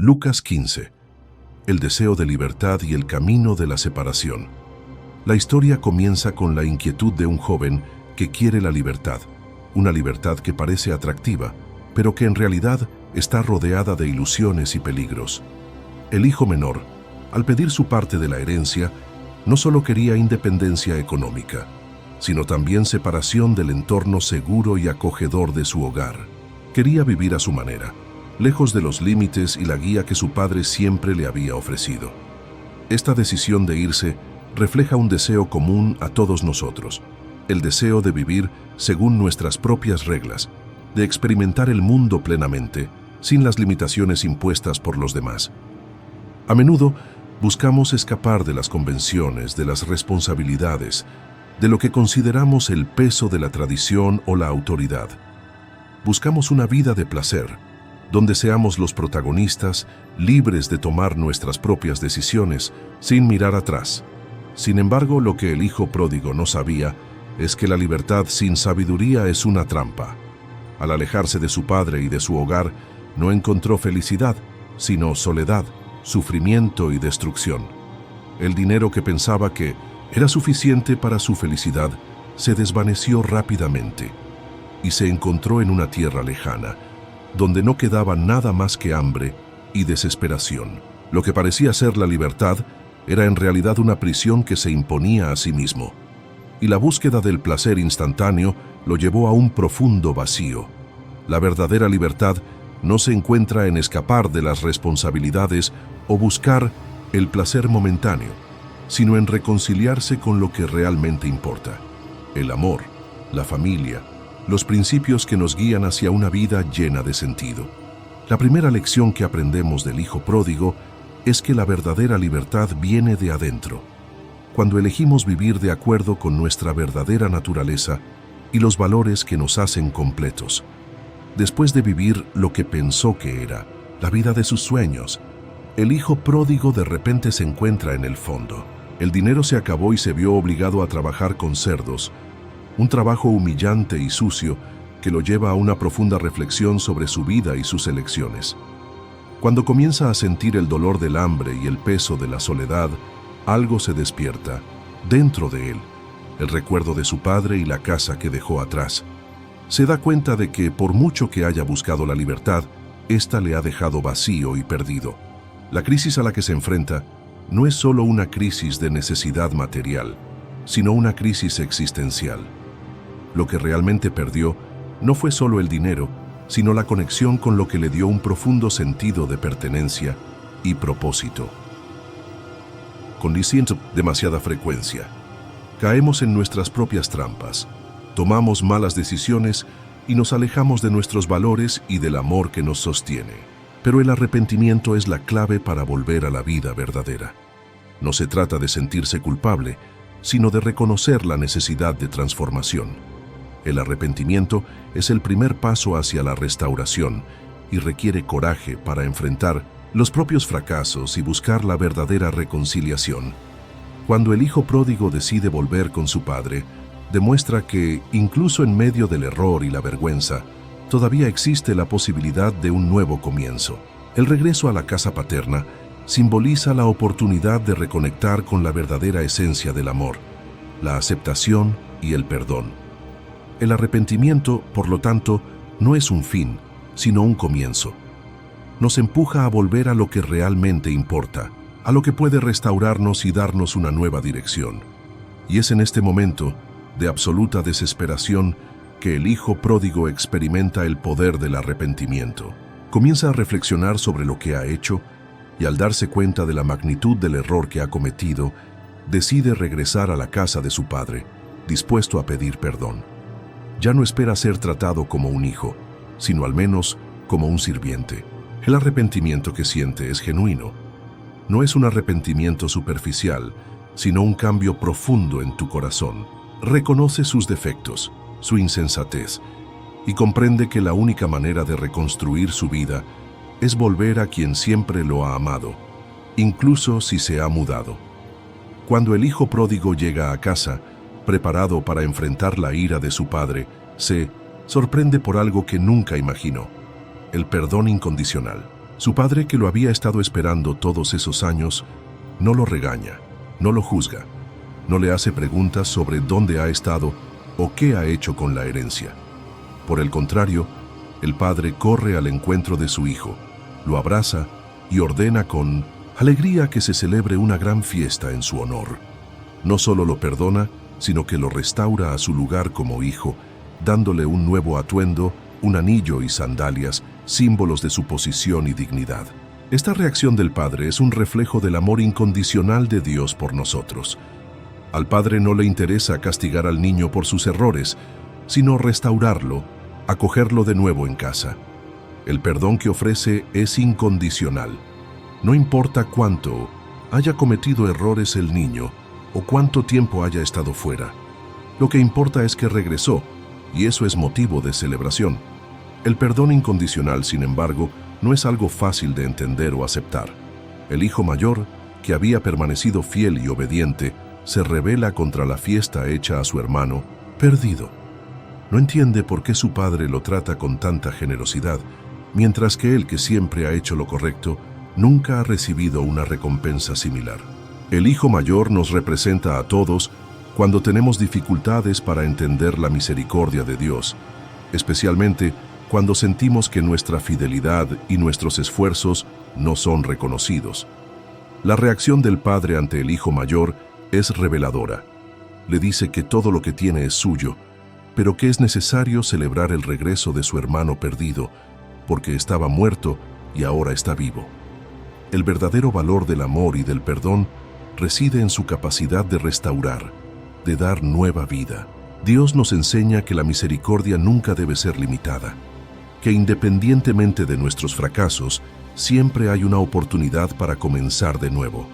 Lucas 15. El deseo de libertad y el camino de la separación. La historia comienza con la inquietud de un joven que quiere la libertad, una libertad que parece atractiva, pero que en realidad está rodeada de ilusiones y peligros. El hijo menor, al pedir su parte de la herencia, no solo quería independencia económica, sino también separación del entorno seguro y acogedor de su hogar. Quería vivir a su manera, lejos de los límites y la guía que su padre siempre le había ofrecido. Esta decisión de irse refleja un deseo común a todos nosotros, el deseo de vivir según nuestras propias reglas, de experimentar el mundo plenamente, sin las limitaciones impuestas por los demás. A menudo buscamos escapar de las convenciones, de las responsabilidades, de lo que consideramos el peso de la tradición o la autoridad. Buscamos una vida de placer, donde seamos los protagonistas, libres de tomar nuestras propias decisiones, sin mirar atrás. Sin embargo, lo que el hijo pródigo no sabía es que la libertad sin sabiduría es una trampa. Al alejarse de su padre y de su hogar, no encontró felicidad, sino soledad, sufrimiento y destrucción. El dinero que pensaba que era suficiente para su felicidad se desvaneció rápidamente y se encontró en una tierra lejana, donde no quedaba nada más que hambre y desesperación. Lo que parecía ser la libertad era en realidad una prisión que se imponía a sí mismo, y la búsqueda del placer instantáneo lo llevó a un profundo vacío. La verdadera libertad no se encuentra en escapar de las responsabilidades o buscar el placer momentáneo, sino en reconciliarse con lo que realmente importa: el amor, la familia, los principios que nos guían hacia una vida llena de sentido. La primera lección que aprendemos del hijo pródigo es que la verdadera libertad viene de adentro, cuando elegimos vivir de acuerdo con nuestra verdadera naturaleza y los valores que nos hacen completos. Después de vivir lo que pensó que era, la vida de sus sueños, el hijo pródigo de repente se encuentra en el fondo. El dinero se acabó y se vio obligado a trabajar con cerdos, un trabajo humillante y sucio que lo lleva a una profunda reflexión sobre su vida y sus elecciones. Cuando comienza a sentir el dolor del hambre y el peso de la soledad, algo se despierta dentro de él, el recuerdo de su padre y la casa que dejó atrás. Se da cuenta de que, por mucho que haya buscado la libertad, ésta le ha dejado vacío y perdido. La crisis a la que se enfrenta no es solo una crisis de necesidad material, sino una crisis existencial. Lo que realmente perdió no fue solo el dinero, sino la conexión con lo que le dio un profundo sentido de pertenencia y propósito. Con demasiada frecuencia, caemos en nuestras propias trampas, tomamos malas decisiones y nos alejamos de nuestros valores y del amor que nos sostiene. Pero el arrepentimiento es la clave para volver a la vida verdadera. No se trata de sentirse culpable, sino de reconocer la necesidad de transformación. El arrepentimiento es el primer paso hacia la restauración y requiere coraje para enfrentar los propios fracasos y buscar la verdadera reconciliación. Cuando el hijo pródigo decide volver con su padre, demuestra que, incluso en medio del error y la vergüenza, todavía existe la posibilidad de un nuevo comienzo. El regreso a la casa paterna simboliza la oportunidad de reconectar con la verdadera esencia del amor, la aceptación y el perdón. El arrepentimiento, por lo tanto, no es un fin, sino un comienzo. Nos empuja a volver a lo que realmente importa, a lo que puede restaurarnos y darnos una nueva dirección. Y es en este momento de absoluta desesperación que el hijo pródigo experimenta el poder del arrepentimiento. Comienza a reflexionar sobre lo que ha hecho y, al darse cuenta de la magnitud del error que ha cometido, decide regresar a la casa de su padre, dispuesto a pedir perdón. Ya no espera ser tratado como un hijo, sino al menos como un sirviente. El arrepentimiento que siente es genuino. No es un arrepentimiento superficial, sino un cambio profundo en tu corazón. Reconoce sus defectos, su insensatez, y comprende que la única manera de reconstruir su vida es volver a quien siempre lo ha amado, incluso si se ha mudado. Cuando el hijo pródigo llega a casa, preparado para enfrentar la ira de su padre, se sorprende por algo que nunca imaginó: el perdón incondicional. Su padre, que lo había estado esperando todos esos años, no lo regaña, no lo juzga, no le hace preguntas sobre dónde ha estado o qué ha hecho con la herencia. Por el contrario, el padre corre al encuentro de su hijo, lo abraza y ordena con alegría que se celebre una gran fiesta en su honor. No solo lo perdona, sino que lo restaura a su lugar como hijo, dándole un nuevo atuendo, un anillo y sandalias, símbolos de su posición y dignidad. Esta reacción del padre es un reflejo del amor incondicional de Dios por nosotros. Al padre no le interesa castigar al niño por sus errores, sino restaurarlo, acogerlo de nuevo en casa. El perdón que ofrece es incondicional. No importa cuánto haya cometido errores el niño o cuánto tiempo haya estado fuera. Lo que importa es que regresó, y eso es motivo de celebración. El perdón incondicional, sin embargo, no es algo fácil de entender o aceptar. El hijo mayor, que había permanecido fiel y obediente, se rebela contra la fiesta hecha a su hermano, perdido. No entiende por qué su padre lo trata con tanta generosidad, mientras que él, que siempre ha hecho lo correcto, nunca ha recibido una recompensa similar. El hijo mayor nos representa a todos cuando tenemos dificultades para entender la misericordia de Dios, especialmente cuando sentimos que nuestra fidelidad y nuestros esfuerzos no son reconocidos. La reacción del padre ante el hijo mayor es reveladora. Le dice que todo lo que tiene es suyo, pero que es necesario celebrar el regreso de su hermano perdido, porque estaba muerto y ahora está vivo. El verdadero valor del amor y del perdón reside en su capacidad de restaurar, de dar nueva vida. Dios nos enseña que la misericordia nunca debe ser limitada, que independientemente de nuestros fracasos, siempre hay una oportunidad para comenzar de nuevo.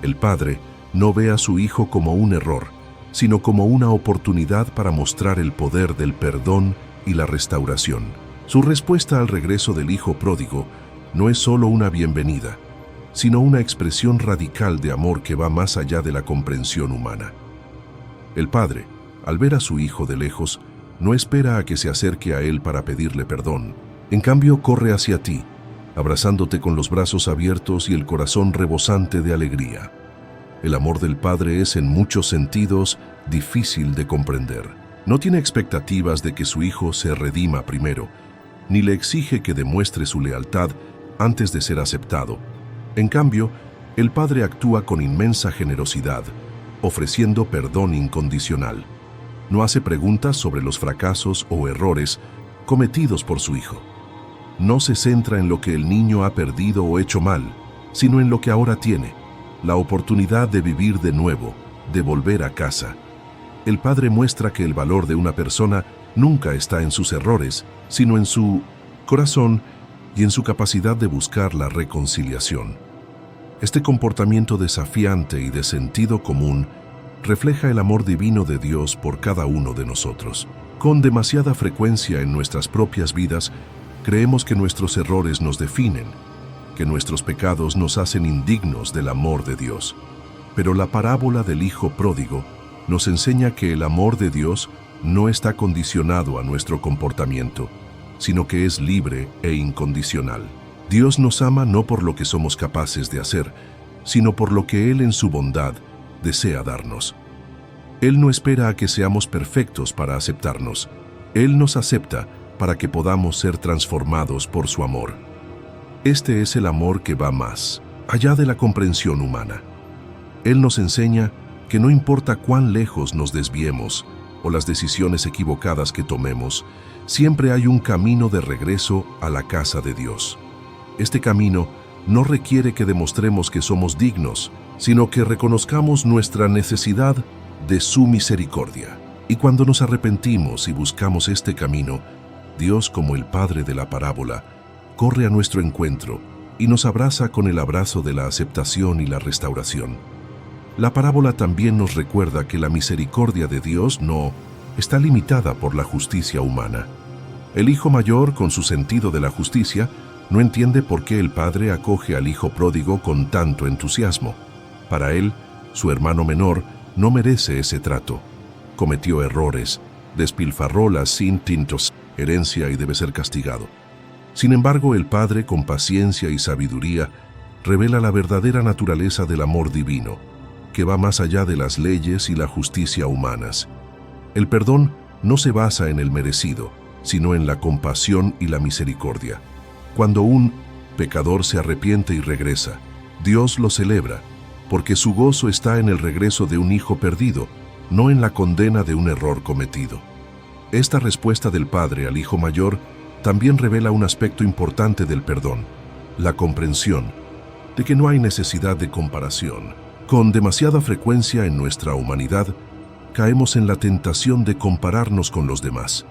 El Padre no ve a su Hijo como un error, sino como una oportunidad para mostrar el poder del perdón y la restauración. Su respuesta al regreso del Hijo pródigo no es solo una bienvenida, sino una expresión radical de amor que va más allá de la comprensión humana. El Padre, al ver a su Hijo de lejos, no espera a que se acerque a él para pedirle perdón. En cambio, corre hacia ti, abrazándote con los brazos abiertos y el corazón rebosante de alegría. El amor del Padre es en muchos sentidos difícil de comprender. No tiene expectativas de que su Hijo se redima primero, ni le exige que demuestre su lealtad antes de ser aceptado. En cambio, el Padre actúa con inmensa generosidad, ofreciendo perdón incondicional. No hace preguntas sobre los fracasos o errores cometidos por su Hijo. No se centra en lo que el niño ha perdido o hecho mal, sino en lo que ahora tiene, la oportunidad de vivir de nuevo, de volver a casa. El Padre muestra que el valor de una persona nunca está en sus errores, sino en su corazón y en su capacidad de buscar la reconciliación. Este comportamiento desafiante y de sentido común refleja el amor divino de Dios por cada uno de nosotros. Con demasiada frecuencia en nuestras propias vidas, creemos que nuestros errores nos definen, que nuestros pecados nos hacen indignos del amor de Dios. Pero la parábola del Hijo pródigo nos enseña que el amor de Dios no está condicionado a nuestro comportamiento, sino que es libre e incondicional. Dios nos ama no por lo que somos capaces de hacer, sino por lo que Él en su bondad desea darnos. Él no espera a que seamos perfectos para aceptarnos. Él nos acepta para que podamos ser transformados por su amor. Este es el amor que va más allá de la comprensión humana. Él nos enseña que no importa cuán lejos nos desviemos o las decisiones equivocadas que tomemos, siempre hay un camino de regreso a la casa de Dios. Este camino no requiere que demostremos que somos dignos, sino que reconozcamos nuestra necesidad de su misericordia. Y cuando nos arrepentimos y buscamos este camino, Dios, como el Padre de la parábola, corre a nuestro encuentro y nos abraza con el abrazo de la aceptación y la restauración. La parábola también nos recuerda que la misericordia de Dios no está limitada por la justicia humana. El hijo mayor, con su sentido de la justicia, no entiende por qué el padre acoge al hijo pródigo con tanto entusiasmo. Para él, su hermano menor no merece ese trato. Cometió errores, despilfarró la sin tintos herencia y debe ser castigado. Sin embargo, el Padre, con paciencia y sabiduría, revela la verdadera naturaleza del amor divino, que va más allá de las leyes y la justicia humanas. El perdón no se basa en el merecido, sino en la compasión y la misericordia. Cuando un pecador se arrepiente y regresa, Dios lo celebra, porque su gozo está en el regreso de un hijo perdido, no en la condena de un error cometido. Esta respuesta del Padre al Hijo Mayor también revela un aspecto importante del perdón, la comprensión de que no hay necesidad de comparación. Con demasiada frecuencia en nuestra humanidad, caemos en la tentación de compararnos con los demás.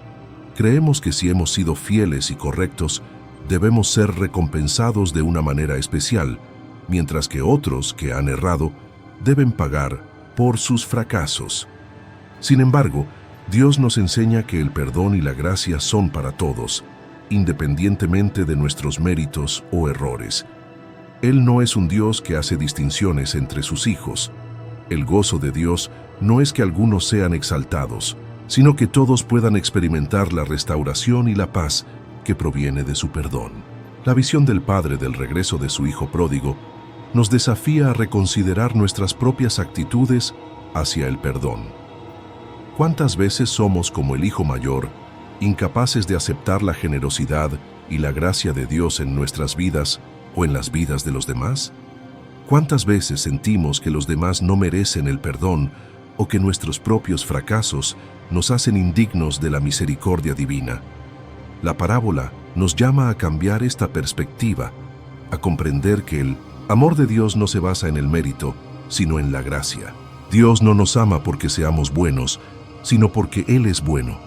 Creemos que si hemos sido fieles y correctos, debemos ser recompensados de una manera especial, mientras que otros que han errado deben pagar por sus fracasos. Sin embargo, Dios nos enseña que el perdón y la gracia son para todos, independientemente de nuestros méritos o errores. Él no es un Dios que hace distinciones entre sus hijos. El gozo de Dios no es que algunos sean exaltados, sino que todos puedan experimentar la restauración y la paz que proviene de su perdón. La visión del Padre del regreso de su Hijo pródigo nos desafía a reconsiderar nuestras propias actitudes hacia el perdón. ¿Cuántas veces somos como el Hijo Mayor, incapaces de aceptar la generosidad y la gracia de Dios en nuestras vidas o en las vidas de los demás? ¿Cuántas veces sentimos que los demás no merecen el perdón o que nuestros propios fracasos nos hacen indignos de la misericordia divina? La parábola nos llama a cambiar esta perspectiva, a comprender que el amor de Dios no se basa en el mérito, sino en la gracia. Dios no nos ama porque seamos buenos, sino porque Él es bueno.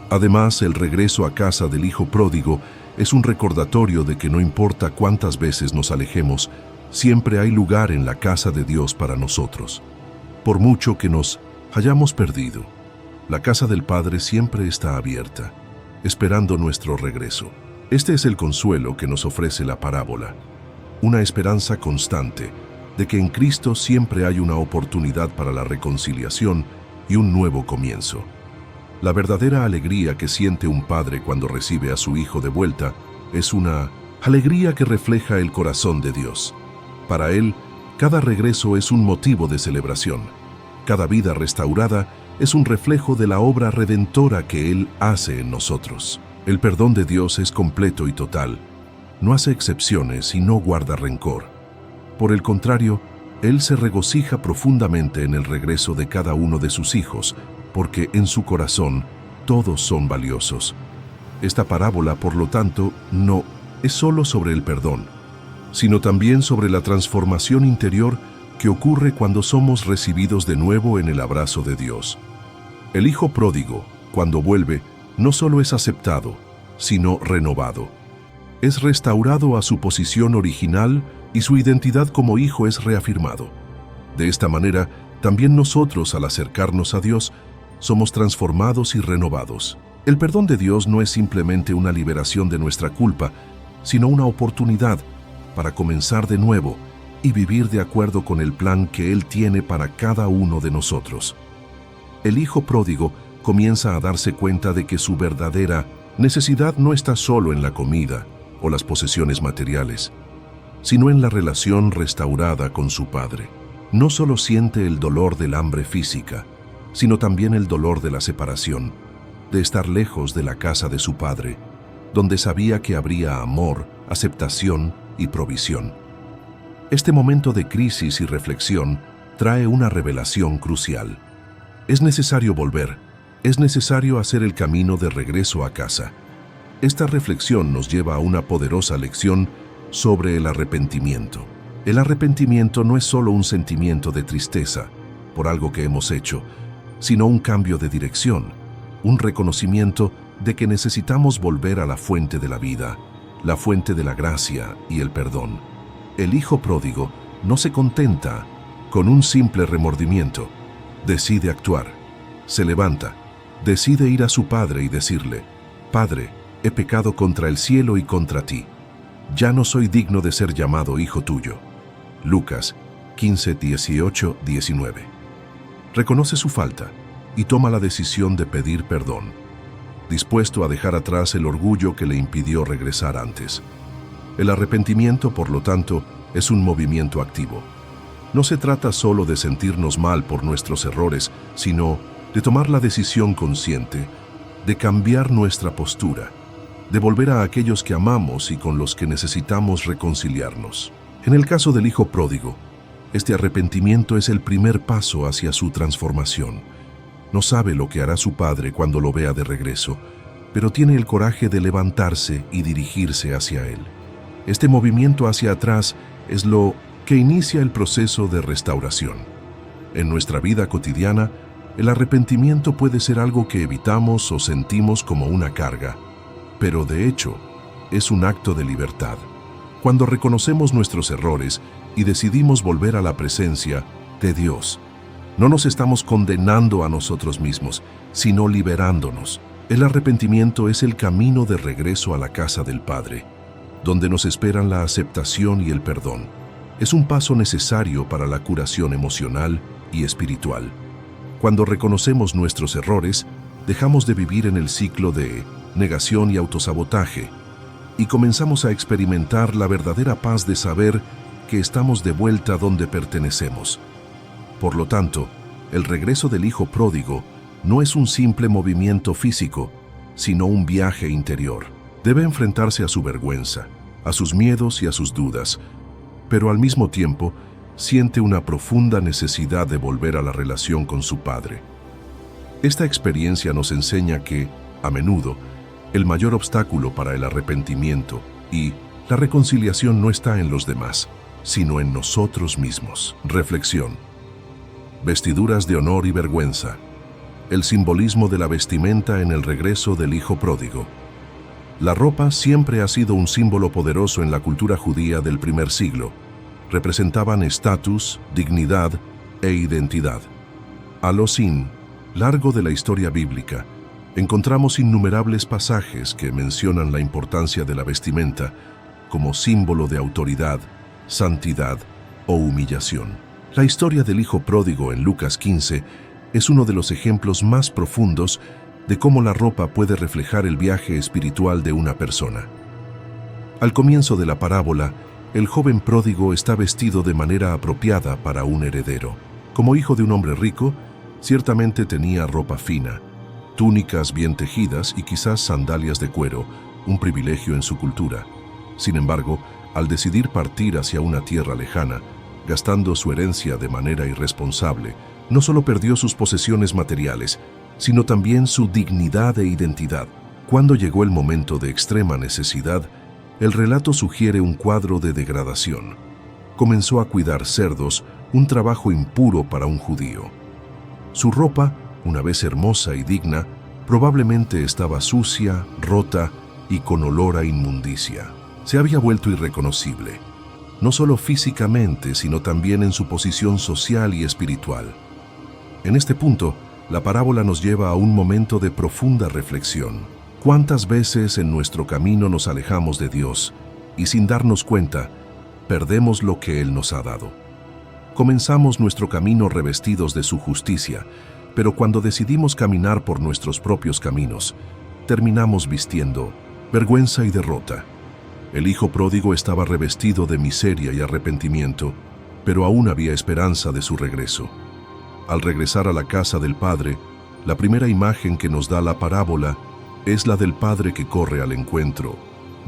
Además, el regreso a casa del Hijo pródigo es un recordatorio de que no importa cuántas veces nos alejemos, siempre hay lugar en la casa de Dios para nosotros. Por mucho que nos hayamos perdido, la casa del Padre siempre está abierta, esperando nuestro regreso. Este es el consuelo que nos ofrece la parábola, una esperanza constante de que en Cristo siempre hay una oportunidad para la reconciliación y un nuevo comienzo. La verdadera alegría que siente un padre cuando recibe a su hijo de vuelta es una alegría que refleja el corazón de Dios. Para Él, cada regreso es un motivo de celebración. Cada vida restaurada es un reflejo de la obra redentora que Él hace en nosotros. El perdón de Dios es completo y total. No hace excepciones y no guarda rencor. Por el contrario, Él se regocija profundamente en el regreso de cada uno de sus hijos, porque en su corazón todos son valiosos. Esta parábola, por lo tanto, no es solo sobre el perdón, sino también sobre la transformación interior que ocurre cuando somos recibidos de nuevo en el abrazo de Dios. El Hijo pródigo, cuando vuelve, no solo es aceptado, sino renovado. Es restaurado a su posición original y su identidad como hijo es reafirmado. De esta manera, también nosotros, al acercarnos a Dios, somos transformados y renovados. El perdón de Dios no es simplemente una liberación de nuestra culpa, sino una oportunidad para comenzar de nuevo y vivir de acuerdo con el plan que Él tiene para cada uno de nosotros. El Hijo pródigo comienza a darse cuenta de que su verdadera necesidad no está solo en la comida o las posesiones materiales, sino en la relación restaurada con su Padre. No solo siente el dolor del hambre física, sino también el dolor de la separación, de estar lejos de la casa de su Padre, donde sabía que habría amor, aceptación y provisión. Este momento de crisis y reflexión trae una revelación crucial. Es necesario volver, es necesario hacer el camino de regreso a casa. Esta reflexión nos lleva a una poderosa lección sobre el arrepentimiento. El arrepentimiento no es solo un sentimiento de tristeza por algo que hemos hecho, sino un cambio de dirección, un reconocimiento de que necesitamos volver a la fuente de la vida, la fuente de la gracia y el perdón. El Hijo pródigo no se contenta con un simple remordimiento. Decide actuar, se levanta, decide ir a su Padre y decirle: Padre, he pecado contra el cielo y contra ti. Ya no soy digno de ser llamado hijo tuyo. Lucas 15, 18, 19. Reconoce su falta y toma la decisión de pedir perdón. dispuesto a dejar atrás el orgullo que le impidió regresar antes. El arrepentimiento, por lo tanto, es un movimiento activo. No se trata solo de sentirnos mal por nuestros errores, sino de tomar la decisión consciente de cambiar nuestra postura, de volver a aquellos que amamos y con los que necesitamos reconciliarnos. En el caso del hijo pródigo, este arrepentimiento es el primer paso hacia su transformación. No sabe lo que hará su padre cuando lo vea de regreso, pero tiene el coraje de levantarse y dirigirse hacia él. Este movimiento hacia atrás es lo que inicia el proceso de restauración. En nuestra vida cotidiana, el arrepentimiento puede ser algo que evitamos o sentimos como una carga, pero de hecho, es un acto de libertad. Cuando reconocemos nuestros errores y decidimos volver a la presencia de Dios, no nos estamos condenando a nosotros mismos, sino liberándonos. El arrepentimiento es el camino de regreso a la casa del Padre, donde nos esperan la aceptación y el perdón. Es un paso necesario para la curación emocional y espiritual. Cuando reconocemos nuestros errores, dejamos de vivir en el ciclo de negación y autosabotaje, y comenzamos a experimentar la verdadera paz de saber que estamos de vuelta donde pertenecemos. Por lo tanto, el regreso del hijo pródigo no es un simple movimiento físico, sino un viaje interior. Debe enfrentarse a su vergüenza, a sus miedos y a sus dudas, pero al mismo tiempo siente una profunda necesidad de volver a la relación con su padre. Esta experiencia nos enseña que, a menudo, el mayor obstáculo para el arrepentimiento y la reconciliación no está en los demás, sino en nosotros mismos. Reflexión. Vestiduras de honor y vergüenza. El simbolismo de la vestimenta en el regreso del hijo pródigo. La ropa siempre ha sido un símbolo poderoso en la cultura judía del primer siglo. Representaban estatus, dignidad e identidad. A lo largo de la historia bíblica, encontramos innumerables pasajes que mencionan la importancia de la vestimenta como símbolo de autoridad, santidad o humillación. La historia del hijo pródigo en Lucas 15 es uno de los ejemplos más profundos de cómo la ropa puede reflejar el viaje espiritual de una persona. Al comienzo de la parábola, el joven pródigo está vestido de manera apropiada para un heredero. Como hijo de un hombre rico, ciertamente tenía ropa fina, túnicas bien tejidas y quizás sandalias de cuero, un privilegio en su cultura. Sin embargo, al decidir partir hacia una tierra lejana, gastando su herencia de manera irresponsable, no solo perdió sus posesiones materiales, sino también su dignidad e identidad. Cuando llegó el momento de extrema necesidad, el relato sugiere un cuadro de degradación. Comenzó a cuidar cerdos, un trabajo impuro para un judío. Su ropa, una vez hermosa y digna, probablemente estaba sucia, rota y con olor a inmundicia. Se había vuelto irreconocible, no solo físicamente, sino también en su posición social y espiritual. En este punto, la parábola nos lleva a un momento de profunda reflexión. ¿Cuántas veces en nuestro camino nos alejamos de Dios y sin darnos cuenta, perdemos lo que Él nos ha dado? Comenzamos nuestro camino revestidos de su justicia, pero cuando decidimos caminar por nuestros propios caminos, terminamos vistiendo vergüenza y derrota. El hijo pródigo estaba revestido de miseria y arrepentimiento, pero aún había esperanza de su regreso. Al regresar a la casa del padre, la primera imagen que nos da la parábola es la del padre que corre al encuentro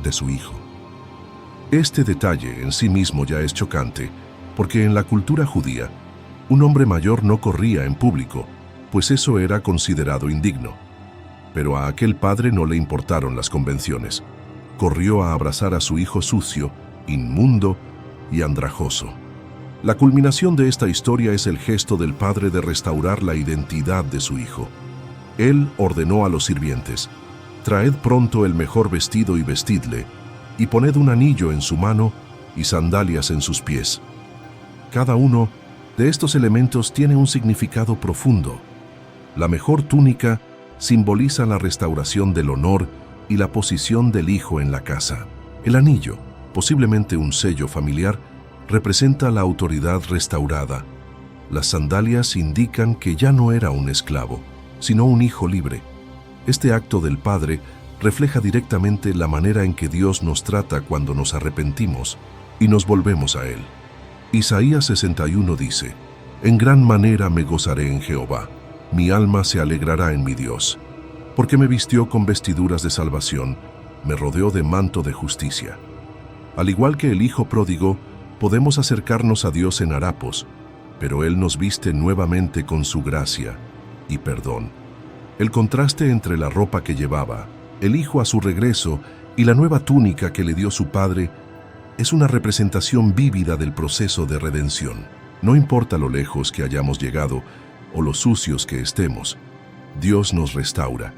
de su hijo. Este detalle en sí mismo ya es chocante, porque en la cultura judía, un hombre mayor no corría en público, pues eso era considerado indigno. Pero a aquel padre no le importaron las convenciones. Corrió a abrazar a su hijo sucio, inmundo y andrajoso. La culminación de esta historia es el gesto del padre de restaurar la identidad de su hijo. Él ordenó a los sirvientes: «Traed pronto el mejor vestido y vestidle, y poned un anillo en su mano y sandalias en sus pies». Cada uno de estos elementos tiene un significado profundo. La mejor túnica simboliza la restauración del honor y la posición del hijo en la casa. El anillo, posiblemente un sello familiar, representa la autoridad restaurada. Las sandalias indican que ya no era un esclavo, sino un hijo libre. Este acto del Padre refleja directamente la manera en que Dios nos trata cuando nos arrepentimos y nos volvemos a Él. Isaías 61 dice: «En gran manera me gozaré en Jehová, mi alma se alegrará en mi Dios, porque me vistió con vestiduras de salvación, me rodeó de manto de justicia». Al igual que el Hijo Pródigo, podemos acercarnos a Dios en harapos, pero Él nos viste nuevamente con su gracia y perdón. El contraste entre la ropa que llevaba, el Hijo a su regreso y la nueva túnica que le dio su Padre es una representación vívida del proceso de redención. No importa lo lejos que hayamos llegado o lo sucios que estemos, Dios nos restaura.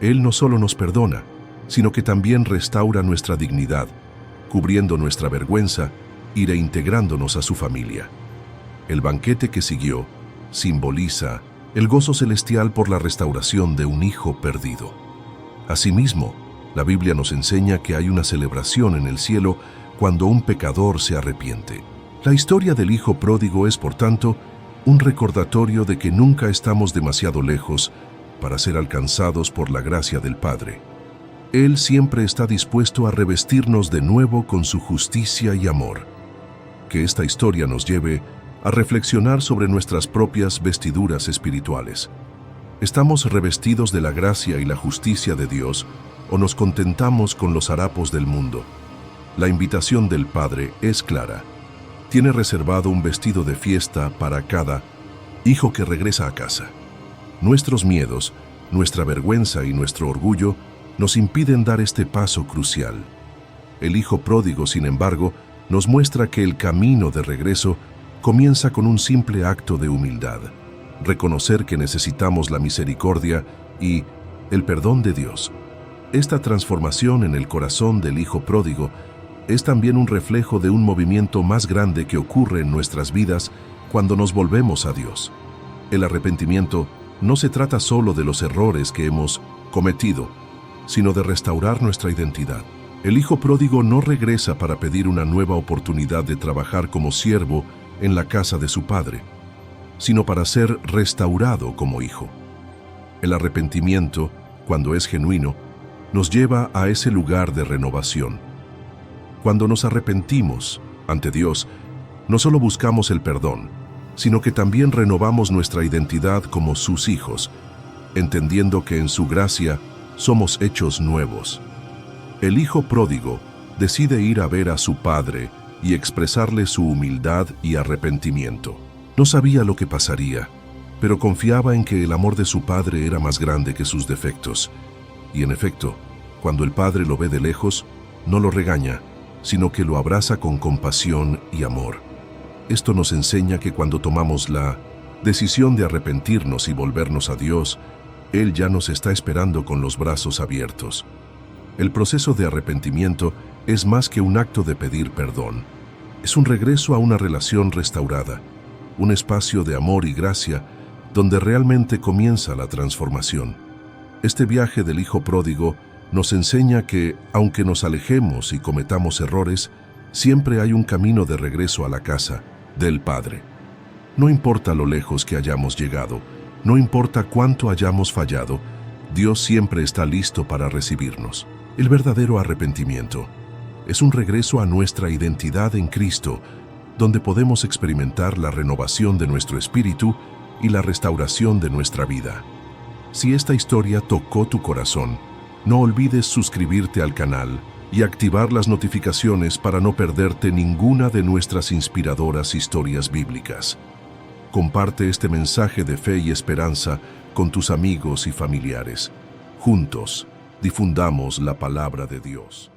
Él no solo nos perdona, sino que también restaura nuestra dignidad, cubriendo nuestra vergüenza y reintegrándonos a su familia. El banquete que siguió simboliza el gozo celestial por la restauración de un hijo perdido. Asimismo, la Biblia nos enseña que hay una celebración en el cielo cuando un pecador se arrepiente. La historia del Hijo Pródigo es, por tanto, un recordatorio de que nunca estamos demasiado lejos para ser alcanzados por la gracia del Padre. Él siempre está dispuesto a revestirnos de nuevo con su justicia y amor. Que esta historia nos lleve a reflexionar sobre nuestras propias vestiduras espirituales. ¿Estamos revestidos de la gracia y la justicia de Dios o nos contentamos con los harapos del mundo? La invitación del Padre es clara. Tiene reservado un vestido de fiesta para cada hijo que regresa a casa. Nuestros miedos, nuestra vergüenza y nuestro orgullo nos impiden dar este paso crucial. El Hijo Pródigo, sin embargo, nos muestra que el camino de regreso comienza con un simple acto de humildad, reconocer que necesitamos la misericordia y el perdón de Dios. Esta transformación en el corazón del Hijo Pródigo es también un reflejo de un movimiento más grande que ocurre en nuestras vidas cuando nos volvemos a Dios. El arrepentimiento no se trata solo de los errores que hemos cometido, sino de restaurar nuestra identidad. El Hijo Pródigo no regresa para pedir una nueva oportunidad de trabajar como siervo en la casa de su padre, sino para ser restaurado como hijo. El arrepentimiento, cuando es genuino, nos lleva a ese lugar de renovación. Cuando nos arrepentimos ante Dios, no solo buscamos el perdón, sino que también renovamos nuestra identidad como sus hijos, entendiendo que en su gracia somos hechos nuevos. El Hijo Pródigo decide ir a ver a su padre y expresarle su humildad y arrepentimiento. No sabía lo que pasaría, pero confiaba en que el amor de su padre era más grande que sus defectos. Y en efecto, cuando el padre lo ve de lejos, no lo regaña, sino que lo abraza con compasión y amor. Esto nos enseña que cuando tomamos la decisión de arrepentirnos y volvernos a Dios, Él ya nos está esperando con los brazos abiertos. El proceso de arrepentimiento es más que un acto de pedir perdón. Es un regreso a una relación restaurada, un espacio de amor y gracia donde realmente comienza la transformación. Este viaje del Hijo Pródigo nos enseña que, aunque nos alejemos y cometamos errores, siempre hay un camino de regreso a la casa del Padre. No importa lo lejos que hayamos llegado, no importa cuánto hayamos fallado, Dios siempre está listo para recibirnos. El verdadero arrepentimiento es un regreso a nuestra identidad en Cristo, donde podemos experimentar la renovación de nuestro espíritu y la restauración de nuestra vida. Si esta historia tocó tu corazón, no olvides suscribirte al canal y activar las notificaciones para no perderte ninguna de nuestras inspiradoras historias bíblicas. Comparte este mensaje de fe y esperanza con tus amigos y familiares. Juntos, difundamos la palabra de Dios.